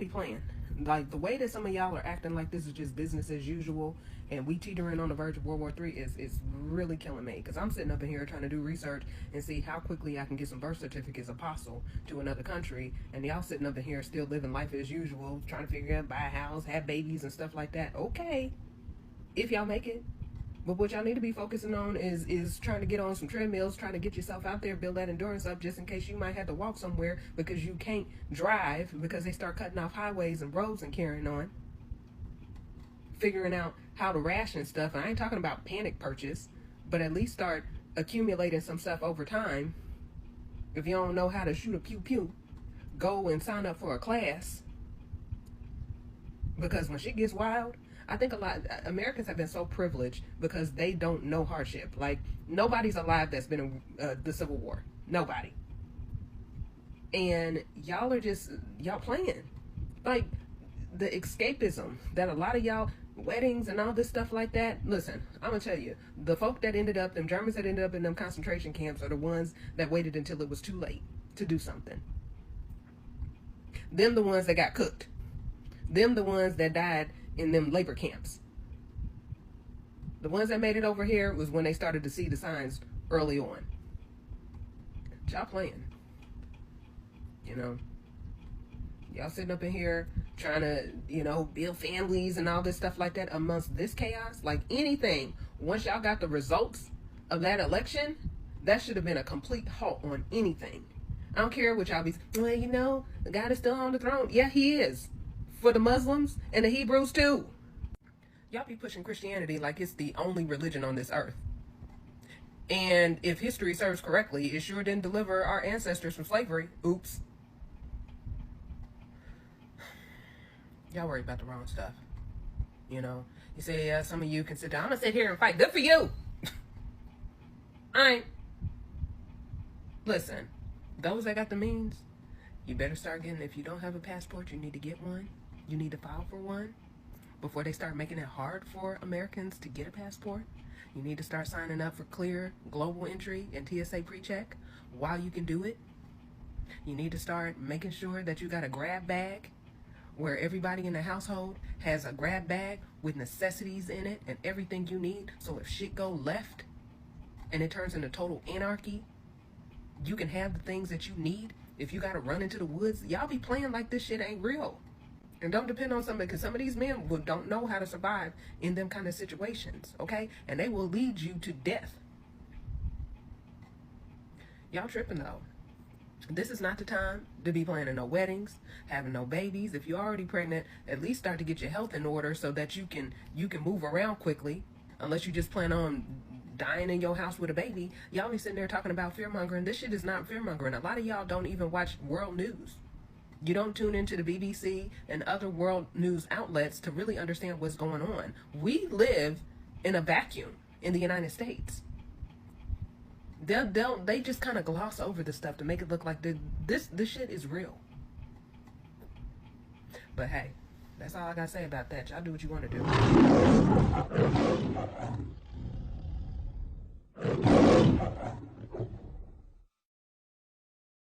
be playing. Like, the way that some of y'all are acting like this is just business as usual and we teetering on the verge of World War III is really killing me. Because I'm sitting up in here trying to do research and see how quickly I can get some birth certificates apostle to another country. And y'all sitting up in here still living life as usual, trying to figure out, buy a house, have babies and stuff like that. Okay, if y'all make it. But what y'all need to be focusing on is trying to get on some treadmills, trying to get yourself out there, build that endurance up just in case you might have to walk somewhere because you can't drive because they start cutting off highways and roads and carrying on. Figuring out how to ration stuff. And I ain't talking about panic purchase, but at least start accumulating some stuff over time. If you don't know how to shoot a pew-pew, go and sign up for a class. Because when shit gets wild, I think a lot Americans have been so privileged because they don't know hardship. Like, nobody's alive that's been in the Civil War. Nobody. And y'all playing. Like, the escapism that a lot of y'all, weddings and all this stuff like that. Listen, I'm gonna tell you, the folk that ended up, them Germans that ended up in them concentration camps are the ones that waited until it was too late to do something. Them the ones that got cooked. Them the ones that died in them labor camps. The ones that made it over here was when they started to see the signs early on. Y'all playing. You know, y'all sitting up in here trying to, you know, build families and all this stuff like that amongst this chaos. Like, anything, once y'all got the results of that election, that should have been a complete halt on anything. I don't care what y'all be, well, you know, the God is still on the throne. Yeah, he is. For the Muslims and the Hebrews too. Y'all be pushing Christianity like it's the only religion on this earth. And if history serves correctly, it sure didn't deliver our ancestors from slavery. Oops. Y'all worry about the wrong stuff. You know, you say, yeah, some of you can sit down. I'm gonna sit here and fight. Good for you. Listen, those that got the means, you better start getting, if you don't have a passport, you need to get one. You need to file for one before they start making it hard for Americans to get a passport. You need to start signing up for clear global entry and TSA pre-check while you can do it. You need to start making sure that you got a grab bag where everybody in the household has a grab bag with necessities in it and everything you need. So if shit go left and it turns into total anarchy, you can have the things that you need. If you got to run into the woods, y'all be playing like this shit ain't real. And don't depend on somebody, because some of these men don't know how to survive in them kind of situations, okay? And they will lead you to death. Y'all tripping though. This is not the time to be planning no weddings, having no babies. If you're already pregnant, at least start to get your health in order so that you can move around quickly. Unless you just plan on dying in your house with a baby. Y'all be sitting there talking about fear-mongering. This shit is not fear-mongering. A lot of y'all don't even watch world news. You don't tune into the BBC and other world news outlets to really understand what's going on. We live in a vacuum in the United States. They just kind of gloss over the stuff to make it look like this shit is real. But hey, that's all I gotta say about that. Y'all do what you want to do.